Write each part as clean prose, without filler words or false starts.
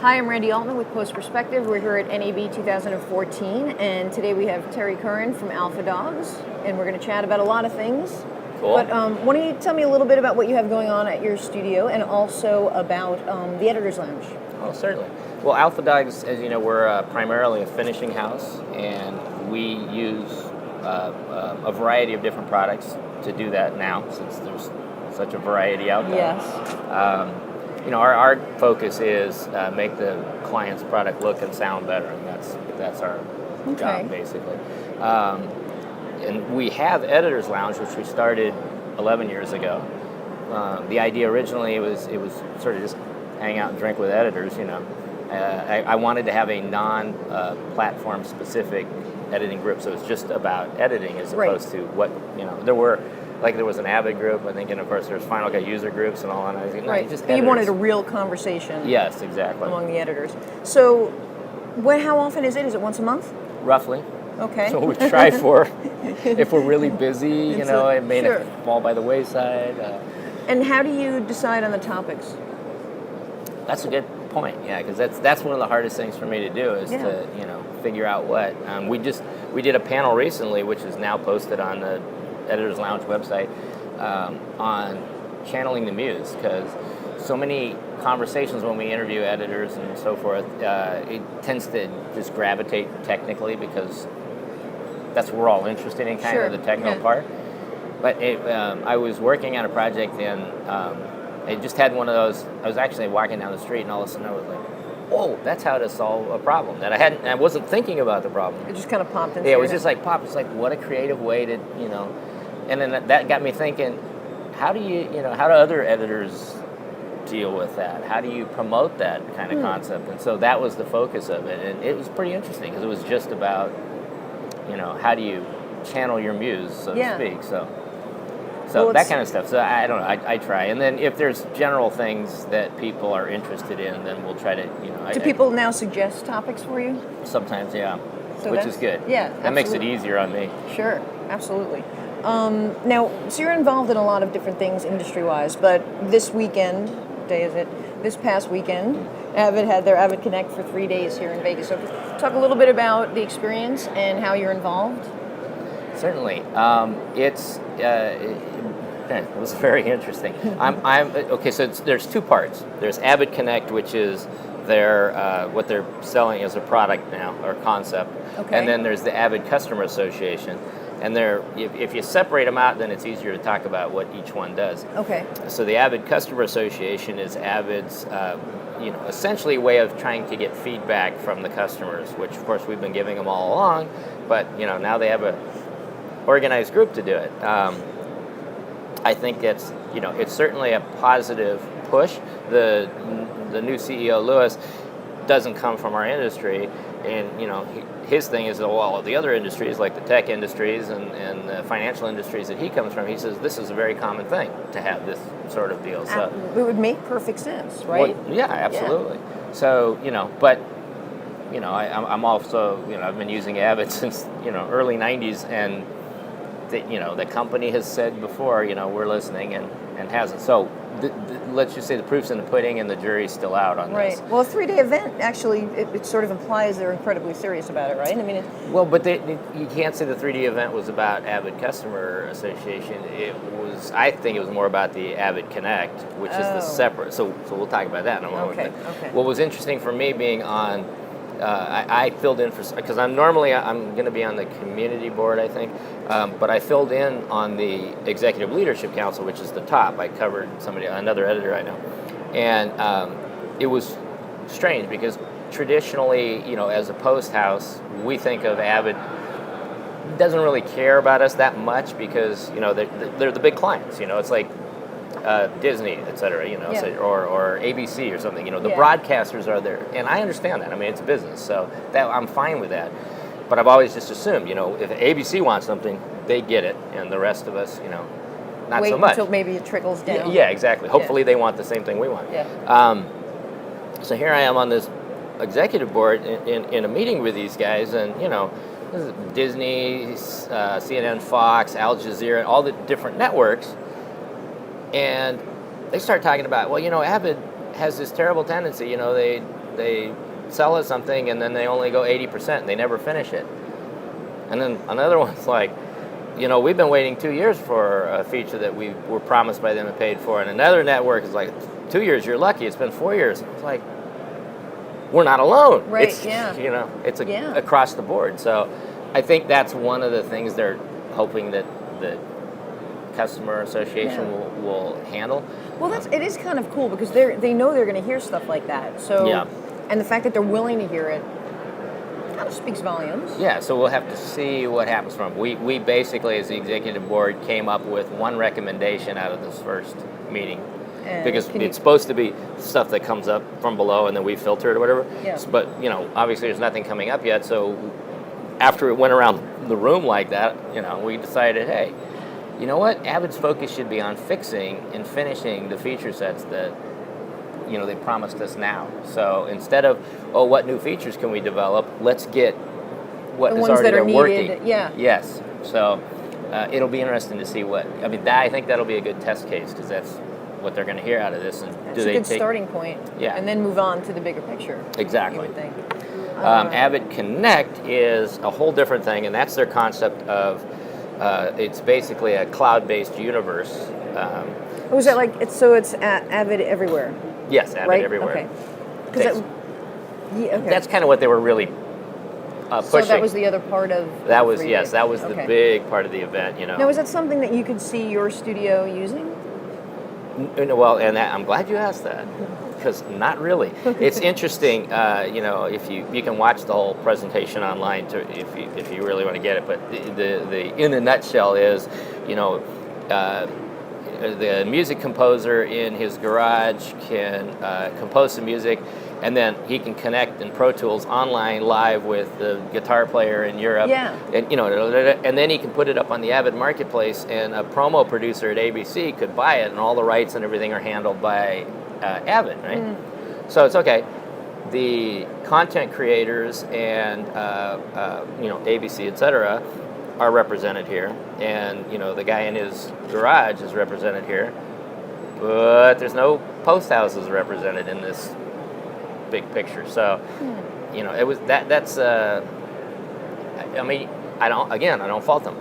Hi, I'm Randy Altman with Post Perspective. We're here at NAB 2014, and today we have Terry Curren from AlphaDogs, and we're going to chat about a lot of things. Cool. But why don't you tell me a little bit about what you have going on at your studio, and also about the Editor's Lounge? Oh, certainly. Well, AlphaDogs, as you know, we're primarily a finishing house, and we use a variety of different products to do that now, since there's such a variety out there. Yes. Our focus is make the client's product look and sound better, and that's our job, basically. And we have Editor's Lounge, which we started 11 years ago. The idea originally it was sort of just hang out and drink with editors. I wanted to have a non-platform specific editing group, so it's just about editing as opposed to what there was an Avid group, I think, and of course there's Final Cut user groups and all that. I was right. But you wanted a real conversation. Yes, exactly. Among the editors. So, how often is it? Is it once a month? Roughly. Okay. So we try for, if we're really busy, it may fall by the wayside. And how do you decide on the topics? That's a good point. Yeah, because that's one of the hardest things for me to do is to figure out what. We did a panel recently, which is now posted on the Editor's Lounge website, on channeling the muse, because so many conversations when we interview editors and so forth, it tends to just gravitate technically because that's what we're all interested in, kind of the technical part. But I was working on a project, and I just had one of those. I was actually walking down the street, and all of a sudden I was like, "Oh, that's how to solve a problem that I wasn't thinking about the problem." It just kind of popped in. Yeah, it was just like pop. It's like, what a creative way to, And then that got me thinking, how do other editors deal with that? How do you promote that kind of concept? And so that was the focus of it, and it was pretty interesting because it was just about, how do you channel your muse, so to speak. So that kind of stuff. So I don't know. I try, and then if there's general things that people are interested in, then we'll try to, Do people now suggest topics for you? Sometimes, yeah, so which is good. Yeah, that makes it easier on me. Sure, absolutely. Now, so you're involved in a lot of different things industry-wise, but this weekend, what day is it? This past weekend, Avid had their Avid Connect for 3 days here in Vegas. So talk a little bit about the experience and how you're involved. Certainly. It was very interesting. Okay. So there's two parts. There's Abbott Connect, which is what they're selling as a product now or concept, and then there's the Avid Customer Association. And if you separate them out, then it's easier to talk about what each one does. Okay. So the Avid Customer Association is Avid's, essentially a way of trying to get feedback from the customers, which of course we've been giving them all along, but now they have a organized group to do it. I think it's certainly a positive push. The new CEO, Lewis, doesn't come from our industry, and his thing is the other industries like the tech industries and the financial industries that he comes from, he says this is a very common thing to have this sort of deal. So it would make perfect sense, right? Well, yeah, absolutely. Yeah. So I'm also I've been using Avid since early '90s, and the company has said before, we're listening and hasn't. So let's just say the proof's in the pudding and the jury's still out on this. Right. Well, a 3-day event, actually, it sort of implies they're incredibly serious about it, right? I mean, but you can't say the 3D event was about Avid Customer Association. I think it was more about the Avid Connect, which is the separate. So we'll talk about that in a moment. Okay. What was interesting for me being on, I filled in because I'm going to be on the community board, I think, but I filled in on the Executive Leadership Council, which is the top. I covered another editor I know, and it was strange because traditionally, as a post house, we think of Avid doesn't really care about us that much because they're the big clients. It's like Disney, et cetera, or ABC or something. The broadcasters are there, and I understand that. I mean, it's a business, so I'm fine with that. But I've always just assumed, if ABC wants something, they get it, and the rest of us, not wait so much. Until maybe it trickles down. Yeah, exactly. Hopefully, they want the same thing we want. Yeah. So here I am on this executive board in a meeting with these guys, and this is Disney, CNN, Fox, Al Jazeera, all the different networks. And they start talking about, Avid has this terrible tendency. You know, they sell us something and then they only go 80%. And they never finish it. And then another one's like, you know, we've been waiting 2 years for a feature that we were promised by them and paid for. And another network is like, 2 years, you're lucky. It's been 4 years. It's like, we're not alone. Right, It's, yeah. you know, it's across the board. So I think that's one of the things they're hoping that the customer association will handle. Well, it is kind of cool because they know they're going to hear stuff like that. So, and the fact that they're willing to hear it kind of speaks volumes. Yeah, so we'll have to see what happens from it. We basically, as the executive board, came up with one recommendation out of this first meeting. Because it's supposed to be stuff that comes up from below and then we filter it or whatever. Yeah. But, you know, obviously there's nothing coming up yet. So after it went around the room like that, you know, we decided, hey, you know what? Avid's focus should be on fixing and finishing the feature sets that, you know, they promised us now. So instead of, oh, what new features can we develop? Let's get what is already there working. Yeah. Yes. So it'll be interesting to see what, I mean, I think that'll be a good test case because that's what they're going to hear out of this. And it's a good starting point. Yeah. And then move on to the bigger picture. Exactly. You would think. Avid Connect is a whole different thing, and that's their concept of, it's basically a cloud-based universe. Was that like, it's Avid everywhere? Yes, Avid right? everywhere. Okay. That's kind of what they were really pushing. So that was the other part of that was the big part of the event. You know. Now, is that something that you could see your studio using? Well, and I'm glad you asked that because not really. It's interesting. You know, if you can watch the whole presentation online if you really want to get it. But the in a nutshell is, you know. The music composer in his garage can compose some music, and then he can connect in Pro Tools online live with the guitar player in Europe. Yeah. And you know, and then he can put it up on the Avid marketplace, and a promo producer at ABC could buy it, and all the rights and everything are handled by Avid, right? So it's okay. The content creators and you know, ABC, etc., are represented here, and you know, the guy in his garage is represented here, but there's no post houses represented in this big picture. So you know, it was that's I mean, I don't fault them,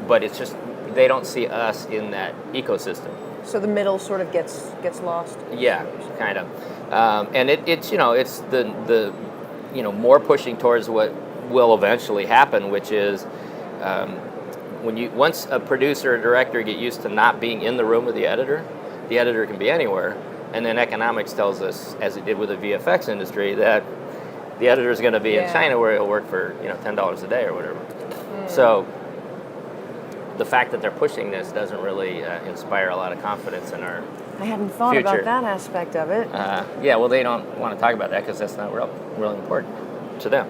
but it's just they don't see us in that ecosystem. So the middle sort of gets lost. Yeah, kind of, and it's you know, it's the you know, more pushing towards what will eventually happen, which is once a producer or director get used to not being in the room with the editor can be anywhere, and then economics tells us, as it did with the VFX industry, that the editor is going to be in China where it'll work for, you know, $10 a day or whatever. So the fact that they're pushing this doesn't really inspire a lot of confidence in our I hadn't thought future. about that aspect of it. Yeah, well, they don't want to talk about that because that's not real important to them.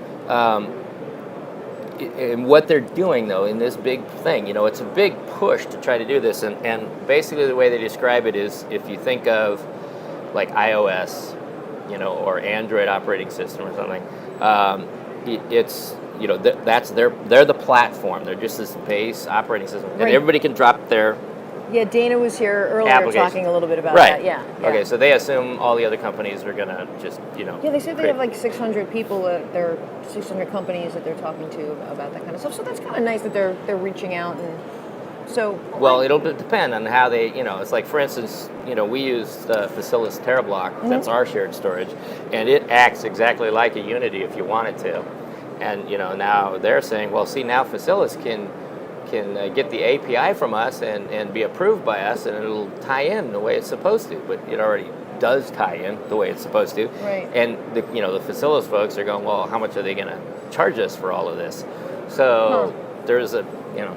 And what they're doing, though, in this big thing, you know, it's a big push to try to do this. And basically the way they describe it is, if you think of like iOS, you know, or Android operating system or something, it's, you know, they're the platform. They're just this base operating system. And everybody can drop their Yeah, Dana was here earlier talking a little bit about right. that. Yeah. Okay, so they assume all the other companies are going to just, you know. Yeah, they said they have like 600 people, 600 companies that they're talking to about that kind of stuff. So that's kind of nice that they're reaching out. And so. Well, it'll depend on how they, you know, it's like, for instance, you know, we use the Facilis TerraBlock, that's our shared storage, and it acts exactly like a Unity if you want it to. And, you know, now they're saying, well, see, now Facilis can get the API from us and be approved by us, and it'll tie in the way it's supposed to. But it already does tie in the way it's supposed to. Right. And the Facilis folks are going, well, how much are they going to charge us for all of this? So there's a, you know,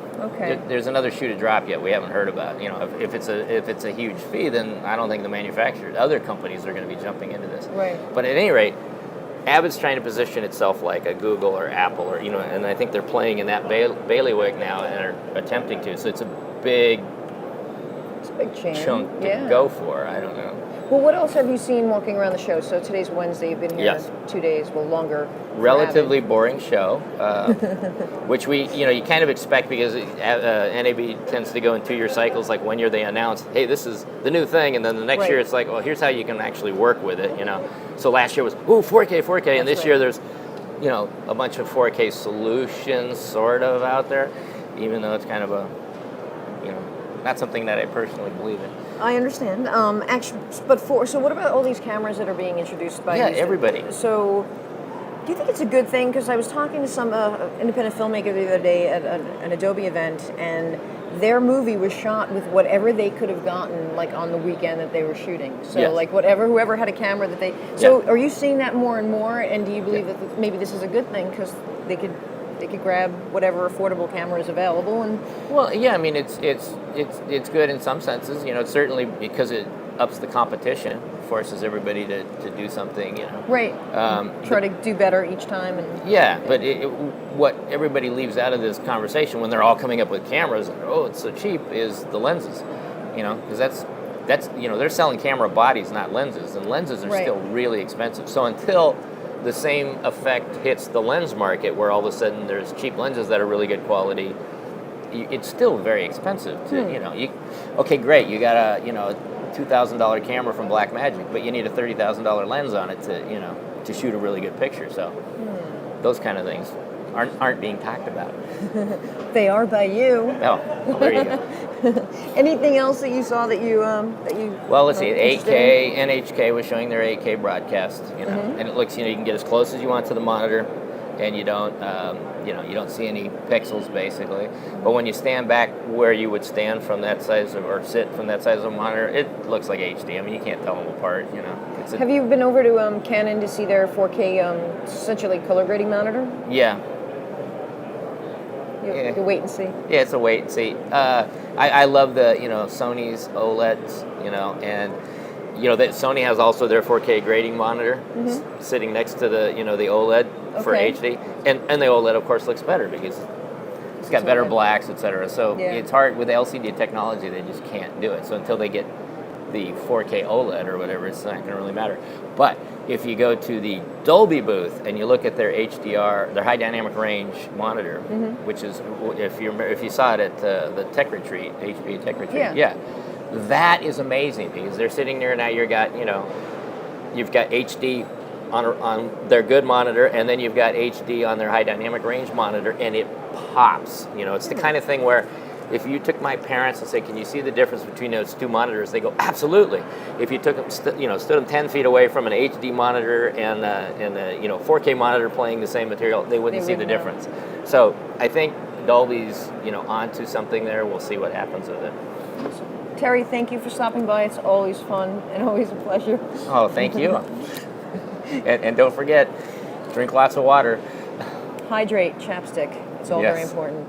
there's another shoe to drop yet we haven't heard about. You know, if it's a huge fee, then I don't think the manufacturers, other companies, are going to be jumping into this. Right. But at any rate, Avid's trying to position itself like a Google or Apple, or, you know, and I think they're playing in that bailiwick now and are attempting to. So it's a big change. chunk to go for. I don't know. Well, what else have you seen walking around the show? So today's Wednesday. You've been here Yes. 2 days, well, longer. for Relatively Avid. boring show, which you kind of expect because NAB tends to go in 2-year cycles. Like 1 year they announce, hey, this is the new thing, and then the next Right. year it's like, well, here's how you can actually work with it. So last year was 4K, and That's this right. year there's a bunch of 4K solutions sort of out there, even though it's kind of a not something that I personally believe in. I understand. Actually, so what about all these cameras that are being introduced by? Yeah, these- everybody. So, do you think it's a good thing? Because I was talking to some independent filmmaker the other day at an Adobe event, and their movie was shot with whatever they could have gotten, like on the weekend that they were shooting. So, Yes. like whoever had a camera that they. So, Yeah. are you seeing that more and more? And do you believe that maybe this is a good thing because they could grab whatever affordable camera is available and. Well, yeah, I mean it's good in some senses. It's certainly because it ups the competition, forces everybody to do something. Right. Try But- to do better each time and. Yeah, but what everybody leaves out of this conversation when they're all coming up with cameras, it's so cheap, is the lenses. Because that's they're selling camera bodies, not lenses, and lenses are Right. still really expensive. So until the same effect hits the lens market, where all of a sudden there's cheap lenses that are really good quality, it's still very expensive to okay, great, you got a $2,000 camera from Blackmagic, but you need a $30,000 lens on it to shoot a really good picture. So those kind of things aren't being talked about. They are by you. Oh, well, there you go. Anything else that you saw that you Well, let's see. interested in? 8K, NHK was showing their 8K broadcast, and it looks, you can get as close as you want to the monitor, and you don't see any pixels basically. But when you stand back where you would stand from that size or sit from that size of a monitor, it looks like HD. I mean, you can't tell them apart. Have you been over to Canon to see their 4K essentially color grading monitor? Yeah. You wait and see. Yeah, it's a wait and see. I love the Sony's OLEDs, and that Sony has also their 4K grading monitor sitting next to the the OLED for Okay. HD, and the OLED of course looks better because it's got better OLED. blacks, etc. So Yeah. it's hard with LCD technology; they just can't do it. So until they get the 4K OLED or whatever, it's not going to really matter. But if you go to the Dolby booth and you look at their HDR, their high dynamic range monitor, which is if you saw it at the Tech Retreat, HB Tech Retreat, Yeah. that is amazing because they're sitting there now. You've got HD on their good monitor, and then you've got HD on their high dynamic range monitor, and it pops. It's the kind of thing where if you took my parents and said, "Can you see the difference between those two monitors?" They go, "Absolutely." If you took them, stood them 10 feet away from an HD monitor and a 4K monitor playing the same material, they wouldn't see the wouldn't know. difference. So I think Dolby's onto something there. We'll see what happens with it. Terry, thank you for stopping by. It's always fun and always a pleasure. Oh, thank you. and don't forget, drink lots of water. Hydrate, chapstick. It's all very Yes. important.